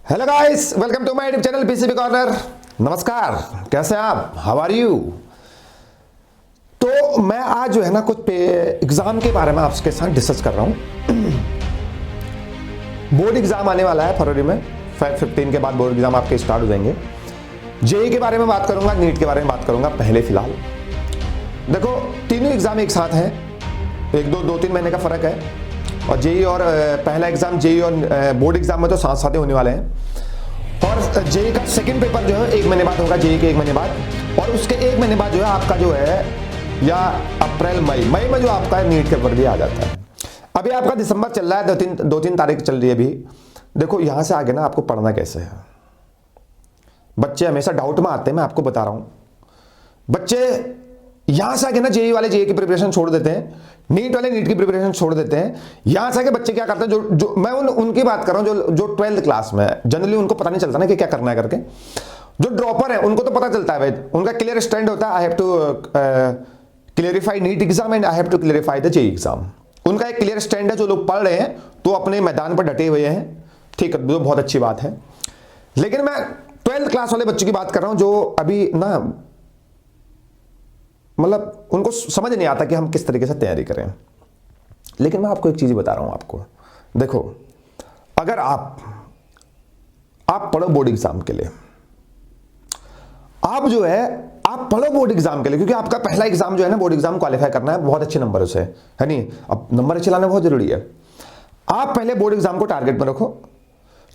Hello guys, welcome to my YouTube channel PCB corner. नमस्कार, कैसे हैं आप? How are you? तो मैं आज जो है ना कुछ एग्जाम के बारे में आपके साथ डिस्कस कर रहा हूं। बोर्ड एग्जाम आने वाला है फरवरी में। 15 के बाद बोर्ड एग्जाम आपके स्टार्ट हो जाएंगे। जेई के बारे में बात करूंगा, नीट के बारे में बात करूंगा। पहले फिलहाल देखो, तीनों एग्जाम एक साथ हैं, एक दो तीन महीने का फर्क है। और जेई और पहला एग्जाम जेई और बोर्ड एग्जाम में तो साथ साथ होने वाले हैं। और जेई का सेकंड पेपर जो है 1 महीने बाद होगा, जेई के 1 महीने बाद। और उसके 1 महीने बाद जो है आपका जो है या अप्रैल मई में जो आपका नीट के पेपर भी आ जाता है। अभी आपका दिसंबर चल रहा है, दो तीन तारीख चल रही है अभी। देखो यहां से आगे ना आपको पढ़ना कैसे है। बच्चे हमेशा डाउट में आते हैं, मैं आपको बता रहा हूं। बच्चे यहां से आगे ना जेई वाले जेई की प्रिपरेशन छोड़ देते हैं, नीट वाले नीट की प्रिपरेशन छोड़ देते हैं। यहां से आगे बच्चे क्या करते हैं, जो मैं उनकी बात कर रहा हूं जो 12th क्लास में है। जनरली उनको पता नहीं चलता ना कि क्या करना है करके। जो ड्रॉपर है उनको तो पता चलता है भाई, उनका क्लियर स्टैंड होता है, I have to clarify NEET exam and I have to clarify the JEE exam. उनका एक क्लियर स्टैंड है। जो लोग पढ़ रहे हैं तो अपने मैदान पर डटे हुए हैं, ठीक है, तो बहुत अच्छी बात है। लेकिन मैं 12th क्लास वाले बच्चों की बात कर रहा हूं जो अभी ना मतलब उनको समझ नहीं आता कि हम किस तरीके से तैयारी करें। लेकिन मैं आपको एक चीज बता रहा हूं आपको। देखो, अगर आप पढ़ो बोर्ड एग्जाम के लिए, आप जो है आप पढ़ो बोर्ड एग्जाम के लिए, क्योंकि आपका पहला एग्जाम जो है ना बोर्ड एग्जाम क्वालिफाई करना है बहुत अच्छे नंबर से, है नहीं? अब नंबर चलाना बहुत जरूरी है। आप पहले बोर्ड एग्जाम को टारगेट में रखो,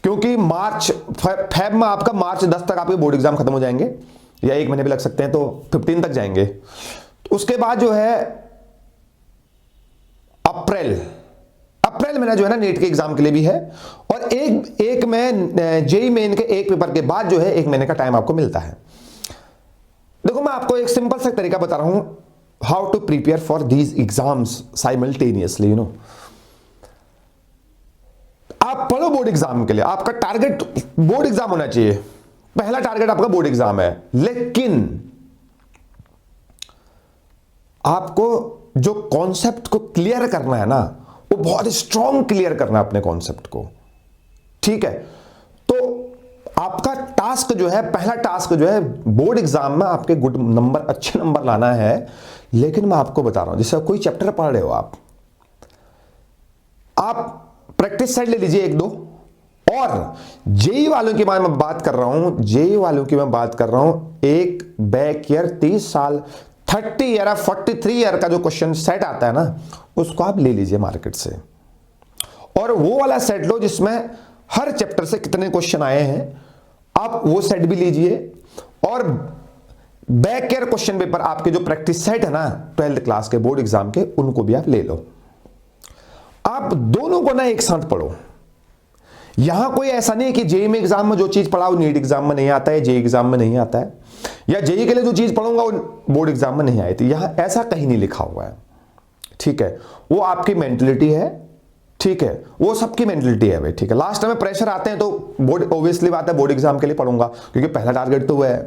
क्योंकि फेब में आपका मार्च 10 तक आपके बोर्ड एग्जाम खत्म हो जाएंगे, या 1 महीने भी लग सकते हैं, तो 15 तक जाएंगे। तो उसके बाद जो है अप्रैल महीना जो है ना नीट के एग्जाम के लिए भी है। और एक में जेई मेन के एक पेपर के बाद जो है 1 महीने का टाइम आपको मिलता है। देखो, मैं आपको एक सिंपल सा तरीका बता रहा हूं, how to prepare for these exams simultaneously. आप पढ़ो बोर्ड एग्जाम के लिए, आपका टारगेट बोर्ड एग्जाम होना चाहिए। पहला टारगेट आपका बोर्ड एग्जाम है। लेकिन आपको जो कॉन्सेप्ट को क्लियर करना है ना, वो बहुत स्ट्रॉन्ग क्लियर करना है अपने कॉन्सेप्ट को, ठीक है? तो आपका टास्क जो है, पहला टास्क जो है बोर्ड एग्जाम में आपके गुड नंबर, अच्छे नंबर लाना है। लेकिन मैं आपको बता रहा हूं, जैसे कोई चैप्टर पढ़ रहे हो आप प्रैक्टिस सेट ले लीजिए 1-2। और जेई वालों की मैं बात कर रहा हूं, जेई वालों की मैं बात कर रहा हूं, एक बैक ईयर 30 साल 30 ईयर 43 ईयर का जो क्वेश्चन सेट आता है ना, उसको आप ले लीजिए मार्केट से। और वो वाला सेट लो जिसमें हर चैप्टर से कितने क्वेश्चन आए हैं, आप वो सेट भी लीजिए। और बैक ईयर क्वेश्चन पेपर आपके जो प्रैक्टिस सेट है ना 12th क्लास के बोर्ड एग्जाम के, उनको भी आप ले लो। आप दोनों को ना एक साथ पढ़ो। यहां कोई ऐसा नहीं है कि जेई में एग्जाम में जो चीज पढ़ाओ नीट एग्जाम में नहीं आता है, जेई एग्जाम में नहीं आता है, या जेई के लिए जो चीज पढ़ूंगा वो बोर्ड एग्जाम में नहीं आई थी। यहां ऐसा कहीं नहीं लिखा हुआ है, ठीक है? वो आपकी मेंटलिटी है, ठीक है? वो सबकी मेंटलिटी है भाई, ठीक है? लास्ट में प्रेशर आते हैं तो बोर्ड, ऑब्वियसली बात है, बोर्ड एग्जाम के लिए पढ़ूंगा, क्योंकि पहला टारगेट तो वो है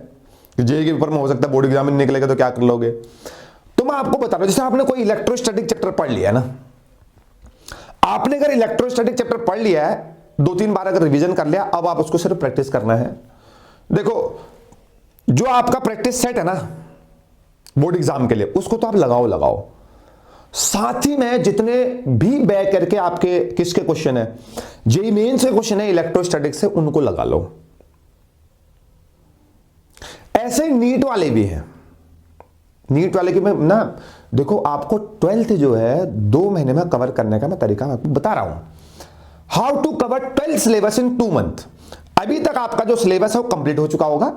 कि जेई के पेपर में हो सकता है बोर्ड एग्जाम में निकलेगा तो क्या कर लोगे। तो मैं आपको बता रहा हूं, जैसे आपने कोई इलेक्ट्रोस्टैटिक चैप्टर पढ़ लिया ना, आपने अगर इलेक्ट्रोस्टैटिक चैप्टर पढ़ लिया है, 2-3 बार अगर रिवीजन कर लिया, अब आप उसको सिर्फ प्रैक्टिस करना है। देखो, जो आपका प्रैक्टिस सेट है ना बोर्ड एग्जाम के लिए, उसको तो आप लगाओ। साथ ही में जितने भी बैक करके आपके किसके क्वेश्चन है, जेई मेन से क्वेश्चन है इलेक्ट्रोस्टैटिक से, उनको लगा लो। ऐसे नीट वाले भी हैं। नीट वाले की मैं ना, देखो आपको 12th जो है 2 महीने में कवर करने का मैं तरीका आपको बता रहा हूं। How to cover 12th syllabus in 2 month. अभी तक आपका जो सिलेबस है वो कंप्लीट हो चुका होगा,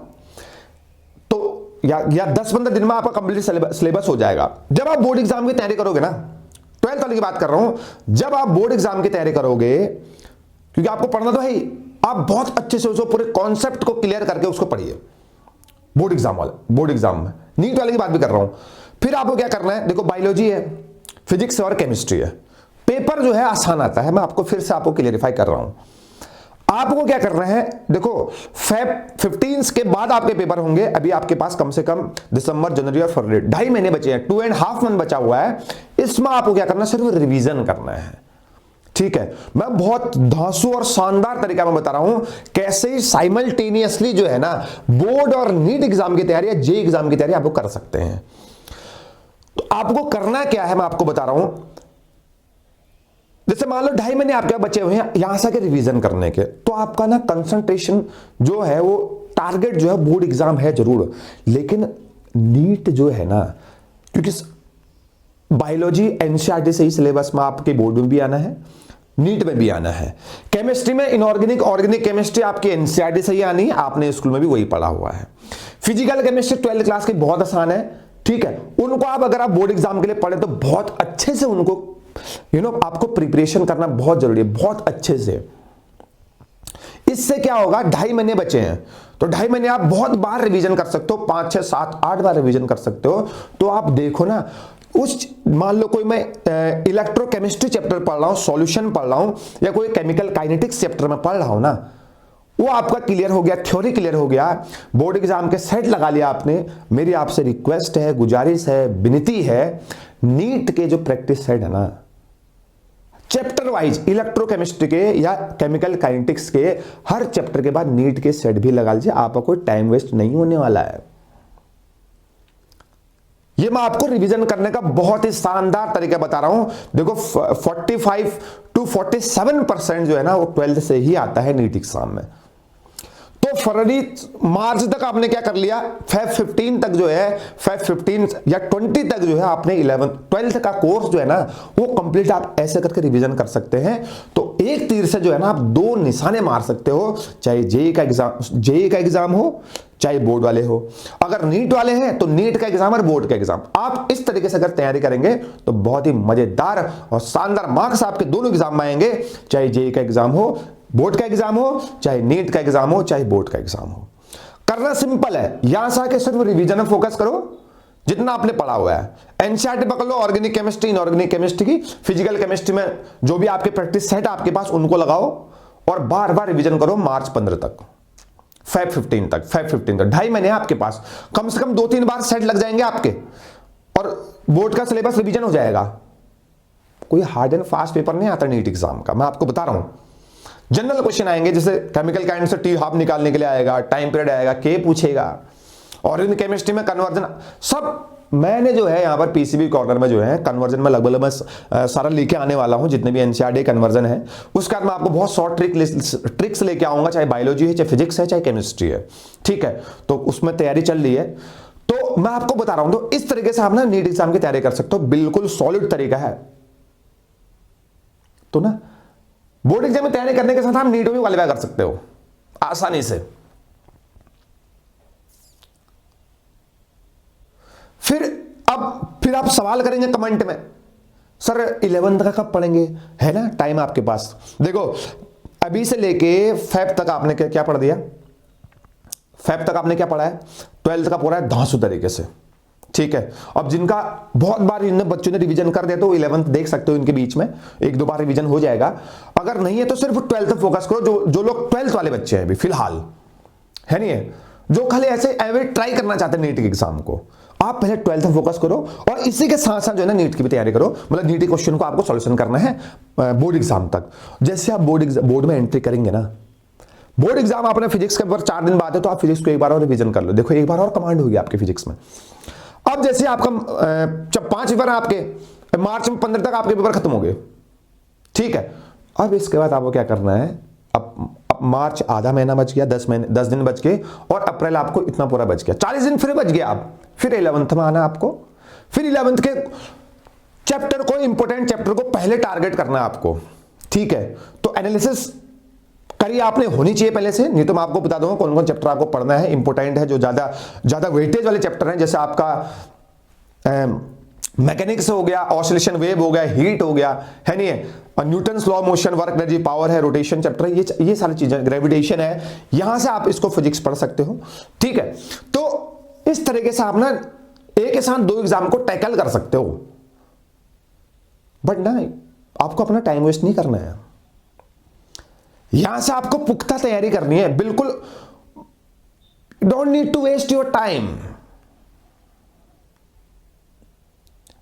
तो या 10-15 दिन में आपका कंप्लीट सिलेबस हो जाएगा। जब आप बोर्ड एग्जाम की तैयारी करोगे ना, 12th वाले की बात कर रहा हूं, जब आप बोर्ड एग्जाम की तैयारी करोगे, क्योंकि आपको पढ़ना तो है ही, आप बहुत अच्छे से उसको पूरे कॉन्सेप्ट को क्लियर करके उसको पढ़िए बोर्ड एग्जाम में। नीट वाले की बात भी कर रहा हूं। फिर आपको क्या करना है, देखो बायोलॉजी है, फिजिक्स और केमिस्ट्री है, पेपर जो है आसान आता है। मैं आपको फिर से आपको क्लियरिफाई कर रहा हूं। आपको क्या करना है, देखो फेब 15 के बाद आपके पेपर होंगे। अभी आपके पास कम से कम दिसंबर, जनवरी और फरवरी 2.5 महीने बचे हैं, 2.5 मंथ बचा हुआ है। इसमें आपको क्या करना है, सिर्फ रिवीजन करना है, ठीक है, मैं बहुत धांसू और शानदार तरीका में बता रहा हूं कैसे साइमल्टेनियसली जो है ना बोर्ड और नीट एग्जाम की तैयारी या जेईई एग्जाम की तैयारी आपको कर सकते हैं। तो आपको करना क्या है मैं आपको बता रहा हूं। जैसे मान लो 2.5 महीने आपके बचे हुए हैं यहां से रिवीजन करने के, तो आपका ना कंसंट्रेशन जो है वो टारगेट जो है बोर्ड एग्जाम है जरूर, लेकिन नीट जो है ना, क्योंकि बायोलॉजी एनसीईआरटी से ही सिलेबस में आपके बोर्ड में भी आना है, नीट में भी आना है। केमिस्ट्री में इनऑर्गेनिक ऑर्गेनिक केमिस्ट्री आपकी एनसीईआरटी से ही आनी है, आपने स्कूल में भी वही पढ़ा हुआ है। फिजिकल केमिस्ट्री 12th क्लास की बहुत आसान है, ठीक है, उनको आप अगर आप बोर्ड एग्जाम के लिए पढ़े तो बहुत अच्छे से उनको आपको प्रिपरेशन करना बहुत जरूरी है, बहुत अच्छे से। इससे क्या होगा, 2.5 महीने बचे हैं तो 2.5 महीने आप बहुत बार रिवीजन कर सकते हो, 5 6 7 8 बार रिवीजन कर सकते हो। तो आप देखो ना, उस मान लो कोई मैं इलेक्ट्रोकेमिस्ट्री चैप्टर पढ़ रहा हूं, सॉल्यूशन पढ़ रहा हूं, या कोई केमिकल काइनेटिक्स चैप्टर में पढ़ रहा हूं ना, वो आपका क्लियर हो गया, थ्योरी क्लियर हो गया, बोर्ड एग्जाम के सेट लगा लिया आपने। मेरी आपसे रिक्वेस्ट है, गुजारिश है, विनती है, नीट के जो प्रैक्टिस सेट है ना चैप्टर वाइज इलेक्ट्रोकेमिस्ट्री के या केमिकल काइनेटिक्स के हर चैप्टर के बाद नीट के सेट भी लगा लीजिए, आपका कोई टाइम वेस्ट नहीं होने वाला है। ये मैं आपको रिवीजन करने का बहुत ही शानदार तरीका बता रहा हूं। देखो 45 to 47% जो है ना वो 12th से ही आता है नीट एग्जाम में। तो फरवरी मार्च तक आपने क्या कर लिया, Feb 15 तक जो है, Feb 15 या 20 तक जो है आपने 11th 12th का कोर्स जो है ना वो कंप्लीट आप ऐसे करके रिवीजन कर सकते हैं। तो एक तीर से जो है ना आप 2 निशाने मार सकते हो, चाहे जेईई का एग्जाम हो, चाहे बोर्ड वाले हो। अगर नीट वाले हैं तो नीट का एग्जाम और बोर्ड का एग्जाम, आप इस तरीके से अगर तैयारी करेंगे तो बहुत ही मजेदार और शानदार मार्क्स आपके दोनों एग्जाम में आएंगे, चाहे जेईई का एग्जाम हो, बोर्ड का एग्जाम हो, चाहे नीट का एग्जाम हो, चाहे बोर्ड का एग्जाम हो। करना सिंपल है, यहां से आके सिर्फ रिवीजन में फोकस करो जितना आपने पढ़ा हुआ है। एनसीईआरटी पकड़ लो, ऑर्गेनिक केमिस्ट्री इनऑर्गेनिक केमिस्ट्री की, फिजिकल केमिस्ट्री में जो भी आपके प्रैक्टिस सेट आपके पास उनको लगाओ और बार बार रिवीजन करो मार्च 15 तक, Feb 15 तक, Feb 15 तक 2.5 महीने आपके पास, कम से कम 2-3 बार सेट लग जाएंगे आपके और बोर्ड का सिलेबस रिवीजन हो जाएगा। कोई हार्ड एंड फास्ट पेपर नहीं आता नीट एग्जाम का, मैं आपको बता रहा हूं। जनरल क्वेश्चन आएंगे, जैसे केमिकल काइनेटिक्स से टी हाफ निकालने के लिए आएगा, टाइम पीरियड आएगा, के पूछेगा, ऑर्गेनिक केमिस्ट्री में कन्वर्जन, सब मैंने जो है यहाँ पर पीसीबी कॉर्नर में जो है कन्वर्जन में लगभग मैं सारा लेके आने वाला हूँ, जितने भी एनसीईआरटी कन्वर्जन है उसके बाद मैं आपको बहुत शॉर्ट ट्रिक्स लेके आऊंगा, चाहे बायोलॉजी है, चाहे फिजिक्स है, चाहे केमिस्ट्री है, ठीक है। तो उसमें तैयारी चल रही है, तो मैं आपको बता रहा हूं। तो इस तरीके से आप ना नीट एग्जाम की तैयारी कर सकते हो, बिल्कुल सॉलिड तरीका है। तो ना बोर्ड एग्जाम में तैयारी करने के साथ आप नीट में भी क्वालिफाई कर सकते हो आसानी से। फिर आप सवाल करेंगे कमेंट में, सर 11th का कब पढ़ेंगे, है ना टाइम आपके पास। देखो अभी से लेके फेब तक आपने क्या पढ़ दिया, फेब तक आपने क्या पढ़ा है, 12th का पूरा है धांसू तरीके से, ठीक है। अब जिनका बहुत बार इन बच्चों ने रिवीजन कर दिया तो 11th देख सकते हो, इनके बीच में 1-2 बार रिवीजन हो जाएगा। अगर नहीं है तो सिर्फ 12th फोकस करो, जो लोग 12th वाले बच्चे हैं अभी फिलहाल, है नहीं है, जो खाली ऐसे एवरेज ट्राई करना चाहते हैं नीट के एग्जाम को, आप पहले 12th फोकस करो और इसी के साथ साथ जो है ना नीट की भी तैयारी करो। मतलब नीट के क्वेश्चन को आपको सॉल्यूशन करना है बोर्ड एग्जाम तक। जैसे आप बोर्ड में एंट्री करेंगे ना, बोर्ड एग्जाम आपने फिजिक्स के ऊपर 4 दिन बाद है, तो आप फिजिक्स को एक बार और रिवीजन कर लो। देखो एक बार और कमांड होगी आपके फिजिक्स में। अब जैसे आपका जब 5 पेपर है आपके, मार्च में 15 तक आपके पेपर खत्म हो गए, ठीक है। अब इसके बाद आपको क्या करना है, अब मार्च आधा महीना बच गया, 10 दिन बच गए, और अप्रैल आपको इतना पूरा बच गया, 40 दिन फिर बच गया। आप फिर 11th में आना आपको, फिर 11th के चैप्टर को, इंपोर्टेंट चैप्टर को पहले टारगेट करना है आपको, ठीक है। तो एनालिसिस करिए आपने, होनी चाहिए पहले से, नहीं तो मैं आपको बता दूंगा कौन कौन चैप्टर आपको पढ़ना है, इंपोर्टेंट है, जो ज्यादा वेटेज वाले चैप्टर हैं, जैसे आपका मैकेनिक्स हो गया, ऑसिलेशन वेव हो गया, हीट हो गया, है नहीं है, Newton's law motion, work energy power है, रोटेशन चैप्टर है, ये सारी चीजें, ग्रेविटेशन है, यहां से आप इसको फिजिक्स पढ़ सकते हो, ठीक है। तो इस तरीके से आप ना एक के साथ 2 एग्जाम को टैकल कर सकते हो, बट ना आपको अपना टाइम वेस्ट नहीं करना है, यहां से आपको पुख्ता तैयारी करनी है, बिल्कुल don't need to waste your time.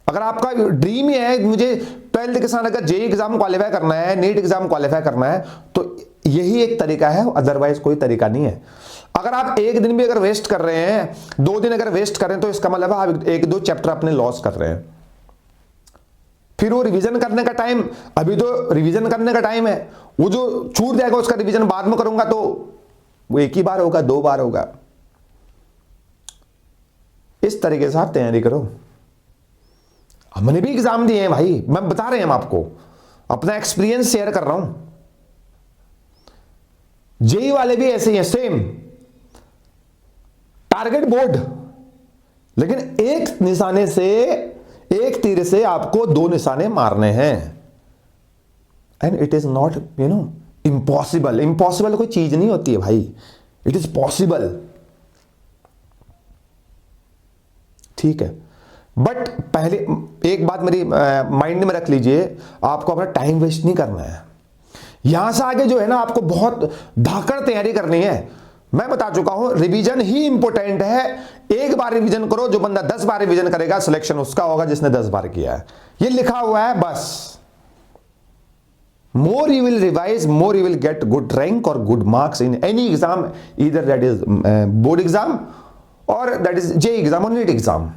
अगर आपका ड्रीम ही है मुझे 12th के साथ अगर जेई एग्जाम क्वालिफाई करना है, नीट एग्जाम क्वालिफाई करना है, तो यही एक तरीका है, अदरवाइज कोई तरीका नहीं है। अगर आप एक दिन भी अगर वेस्ट कर रहे हैं, 2 दिन अगर वेस्ट कर रहे हैं, तो इसका मतलब आप 1-2 चैप्टर अपने लॉस कर रहे हैं। फिर वो रिवीजन करने का टाइम, अभी तो रिवीजन करने का टाइम है, वो जो छूट जाएगा उसका रिवीजन बाद में करूंगा, तो वो 1 ही बार होगा, 2 बार होगा। इस तरीके से आप तैयारी करो। हमने भी एग्जाम दिए हैं भाई, मैं बता रहे हैं, हम आपको अपना एक्सपीरियंस शेयर कर रहा हूं। जेई वाले भी ऐसे ही हैं, सेम टारगेट बोर्ड, लेकिन एक निशाने से, एक तीर से आपको 2 निशाने मारने हैं। And it is not impossible. Impossible कोई चीज नहीं होती है भाई, इट इज पॉसिबल। ठीक है, बट पहले एक बात मेरी माइंड में रख लीजिए, आपको अपना टाइम वेस्ट नहीं करना है। यहां से आगे जो है ना, आपको बहुत धाकड़ तैयारी करनी है। मैं बता चुका हूं, रिवीजन ही इंपॉर्टेंट है। एक बार रिवीजन करो, जो बंदा 10 बार रिवीजन करेगा, सिलेक्शन उसका होगा जिसने 10 बार किया है। ये लिखा हुआ है बस। More you will revise, more you will get good rank और good marks in any exam, either that is board exam or that is JEE exam or NEET exam.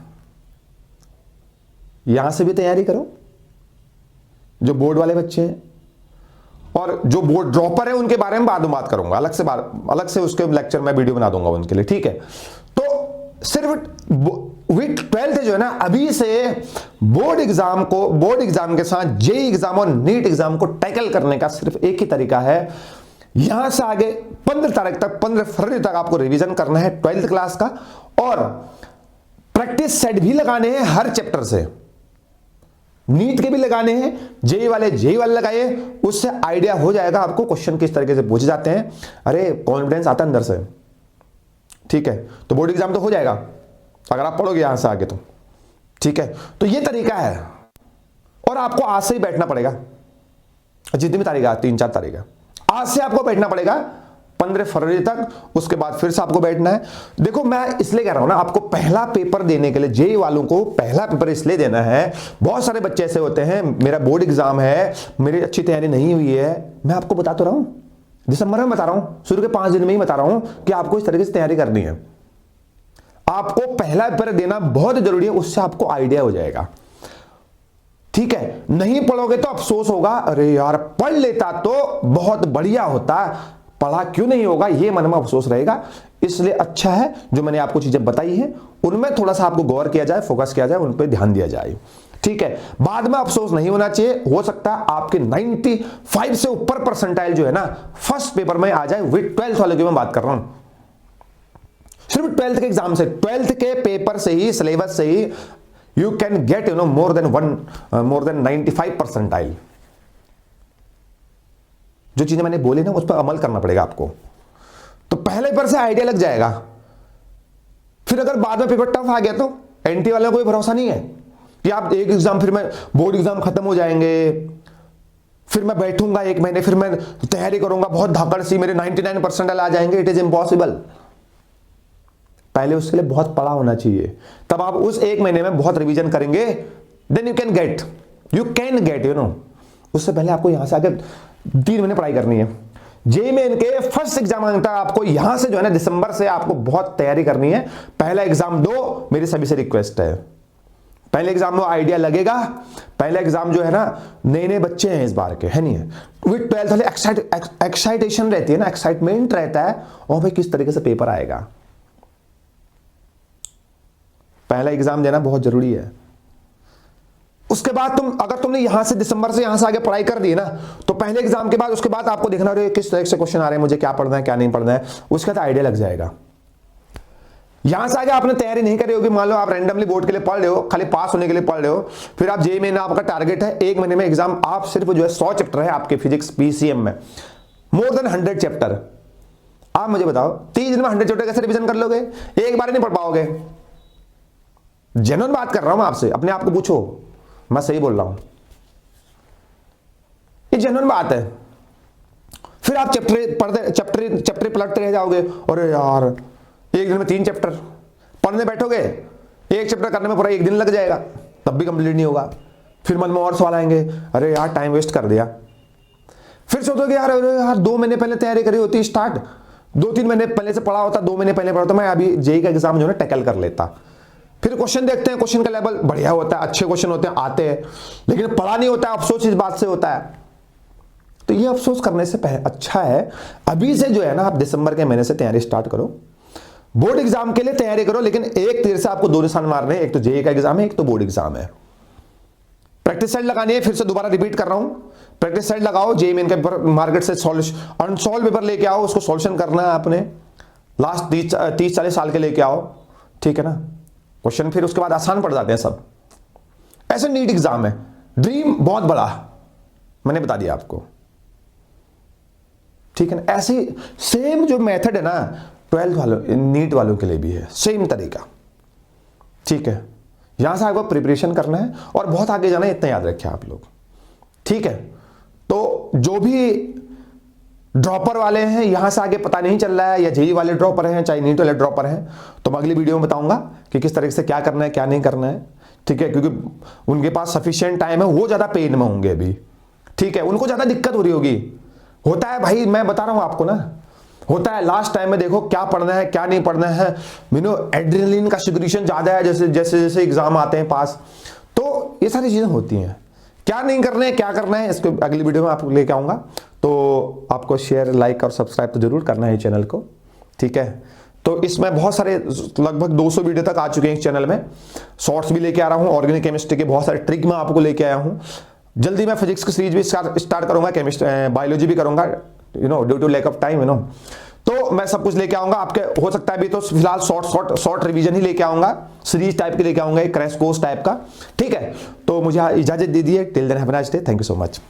यहां से भी तैयारी करो, जो बोर्ड वाले बच्चे हैं, और जो बोर्ड ड्रॉपर है उनके बारे में बाद में बात करूंगा, अलग से उसके लेक्चर में वीडियो बना दूंगा उनके लिए। ठीक है, तो सिर्फ विथ 12th जो है ना, अभी से बोर्ड एग्जाम के साथ JEE exam or NEET exam को टैकल करने का सिर्फ एक ही तरीका है। यहां से आगे 15 तारीख तक, 15 फरवरी तक आपको रिवीजन करना है 12th क्लास का, और प्रैक्टिस सेट भी लगाने हैं हर चैप्टर से। नीट के भी लगाने हैं, जेई वाले लगाइए, उससे आइडिया हो जाएगा आपको क्वेश्चन किस तरीके से पूछे जाते हैं। अरे कॉन्फिडेंस आता है अंदर से। ठीक है, तो बोर्ड एग्जाम तो हो जाएगा अगर आप पढ़ोगे यहां से आगे तो। ठीक है, तो ये तरीका है, और आपको आज से ही बैठना पड़ेगा। जितनी भी तारीख है, 3-4 तारीख है, आज से आपको बैठना पड़ेगा 15 फरवरी तक। उसके बाद फिर से आपको बैठना है। देखो, मैं इसलिए कह रहा हूं ना, आपको पहला पेपर देने के लिए, जेई वालों को पहला पेपर इसलिए देना है। बहुत सारे बच्चे ऐसे होते हैं, मेरा बोर्ड एग्जाम है, मेरी अच्छी तैयारी नहीं हुई है। मैं आपको बता तो रहा हूं, दिसंबर में बता रहा हूं, शुरू के 5 दिन में ही बता रहा हूं कि आपको इस तरीके से तैयारी करनी है। आपको पहला पेपर देना बहुत जरूरी है, उससे आपको आइडिया हो जाएगा। ठीक है, नहीं पढ़ोगे तो अफसोस होगा, अरे यार पढ़ लेता तो बहुत बढ़िया होता, पढ़ा क्यों नहीं होगा, ये मन में अफसोस रहेगा। इसलिए अच्छा है जो मैंने आपको चीजें बताई हैं, उनमें थोड़ा सा आपको गौर किया जाए, फोकस किया जाए, उन पर ध्यान दिया जाए। ठीक है, बाद में अफसोस नहीं होना चाहिए। हो सकता है आपके 95 से ऊपर परसेंटाइल जो है ना, फर्स्ट पेपर में आ जाए। विद 12th वाले की मैं बात कर रहा हूं, सिर्फ 12th के एग्जाम से, 12th के पेपर से ही, सिलेबस से ही you can get more than 95 percentile. जो चीजें मैंने बोली ना, उस पर अमल करना पड़ेगा आपको, तो पहले पेपर से आइडिया लग जाएगा। फिर अगर बाद में पेपर टफ आ गया तो एनटी वाले को कोई भरोसा नहीं है कि आप एक एग्जाम, फिर मैं बोर्ड एग्जाम खत्म हो जाएंगे, फिर मैं बैठूंगा 1 महीने, फिर मैं तैयारी करूंगा बहुत धाकड़ सी, मेरे 99 परसेंटाइल आ जाएंगे। It is impossible. पहले उसके लिए बहुत पढ़ा होना चाहिए, तब आप उस 1 महीने में बहुत रिवीजन करेंगे, देन यू कैन गेट उससे पहले आपको यहां से आगे 3 महीने पढ़ाई करनी है। जेई में इनके फर्स्ट एग्जाम तक आपको यहां से जो है ना, दिसंबर से आपको बहुत तैयारी करनी है। पहला एग्जाम दो, मेरी सभी से रिक्वेस्ट है, पहले एग्जाम में आइडिया लगेगा। पहला एग्जाम जो है ना, नए बच्चे हैं इस बार के, है नहीं है। विद 12th वाले एक्साइटेशन रहती है ना, एक्साइटमेंट रहता है, और भाई किस तरीके से पेपर आएगा। पहला एग्जाम देना बहुत जरूरी है। उसके बाद अगर तुमने यहां से दिसंबर से यहां से आगे पढ़ाई कर दी ना, तो पहले एग्जाम के बाद उसके बाद आपको देखना रहे किस तरह से क्वेश्चन आ रहे हैं, मुझे क्या पढ़ना है क्या नहीं पढ़ना है, उसका तो आइडिया लग जाएगा। यहां से आगे आपने तैयारी नहीं करी होगी, मान लो आप रैंडमली बोर्ड के लिए पढ़ रहे हो, खाली पास होने के लिए पढ़ रहे हो, फिर आप जेईई में आपका टारगेट है 1 महीने में एग्जाम, आप सिर्फ जो है 100 चैप्टर है आपके फिजिक्स पीसीएम में, मोर देन 100 चैप्टर। आप मुझे बताओ 30 दिन में 100 चैप्टर कैसे रिविजन कर लोगे? एक बार नहीं पढ़ पाओगे। जेन्युइन बात कर रहा हूं मैं आपसे, अपने आप को पूछो, मैं सही बोल रहा हूं, ये जेन्युइन बात है। फिर आप चैप्टर पलटते रह जाओगे, अरे यार 1 दिन में 3 चैप्टर पढ़ने बैठोगे, 1 चैप्टर करने में पूरा 1 दिन लग जाएगा, तब भी कंप्लीट नहीं होगा। फिर मन में और सवाल आएंगे, अरे यार टाइम वेस्ट कर दिया। फिर सोचोगे यार अरे यार 2 महीने पहले तैयारी करी होती, स्टार्ट 2-3 महीने पहले से पढ़ा होता, 2 महीने पहले पढ़ा होता, मैं अभी जेईई का एग्जाम जो है टैकल कर लेता। फिर क्वेश्चन देखते हैं, क्वेश्चन का लेवल बढ़िया होता है, अच्छे क्वेश्चन होते हैं, आते हैं, लेकिन पढ़ा नहीं होता है। अफसोस इस बात से होता है। तो ये अफसोस करने से अच्छा है अभी से जो है ना, आप दिसंबर के महीने से तैयारी स्टार्ट करो, बोर्ड एग्जाम के लिए तैयारी करो। लेकिन एक तीर से आपको 2 निशान मारने हैं, एक तो जेईई का एग्जाम है, एक तो बोर्ड एग्जाम है। प्रैक्टिस सेट लगानी है, फिर से दोबारा रिपीट कर रहा हूं, प्रैक्टिस सेट लगाओ, जेईई मेन का पेपर मार्केट से अनसॉल्व पेपर लेके आओ, उसको सॉल्यूशन करना है आपने, लास्ट 30-40 साल के लेके आओ, ठीक है ना। क्वेश्चन फिर उसके बाद आसान पड़ जाते हैं सब। ऐसे नीट एग्जाम है, ड्रीम बहुत बड़ा, मैंने बता दिया आपको, ठीक है ना। ऐसे सेम जो मेथड है ना 12th वालों नीट वालों के लिए भी है, सेम तरीका, ठीक है। यहां से आपको प्रिपरेशन करना है और बहुत आगे जाना है, इतना याद रखें आप लोग, ठीक है। तो जो भी ड्रॉपर वाले हैं, यहां से आगे पता नहीं चल रहा है, या जेईई वाले ड्रॉपर हैं, चाहे नीट वाले ड्रॉपर हैं, तो मैं अगली वीडियो में बताऊंगा कि किस तरीके से क्या करना है, क्या नहीं करना है, ठीक है। क्योंकि उनके पास सफिशिएंट टाइम है, वो ज्यादा पेन में होंगे अभी, ठीक है, उनको ज्यादा दिक्कत हो रही होगी। होता है भाई, मैं बता रहा हूं आपको ना, होता है लास्ट टाइम में देखो क्या पढ़ना है क्या नहीं पढ़ना है, एड्रेनलिन का सिक्रीशन ज्यादा है, जैसे जैसे जैसे एग्जाम आते हैं पास, तो ये सारी चीजें होती हैं। क्या नहीं करना है क्या करना है, इसको अगली वीडियो में आपको लेके आऊंगा। तो आपको शेयर, लाइक और सब्सक्राइब तो जरूर करना है चैनल को, ठीक है। तो इसमें बहुत सारे लगभग 200 वीडियो तक आ चुके हैं इस चैनल में, शॉर्ट्स भी लेके आ रहा हूं, ऑर्गेनिक केमिस्ट्री के बहुत सारे ट्रिक मैं आपको लेके आया हूं। जल्दी मैं फिजिक्स की सीरीज भी स्टार्ट करूंगा, बायोलॉजी भी करूंगा, due to lack of time, तो मैं सब कुछ लेके आऊंगा आपके। हो सकता है अभी तो फिलहाल शॉर्ट रिवीजन ही लेके आऊंगा, सीरीज टाइप के लेके आऊंगा, एक क्रैश कोर्स टाइप का, ठीक है। तो मुझे इजाजत दे दी है, till then have a nice day, thank you so much.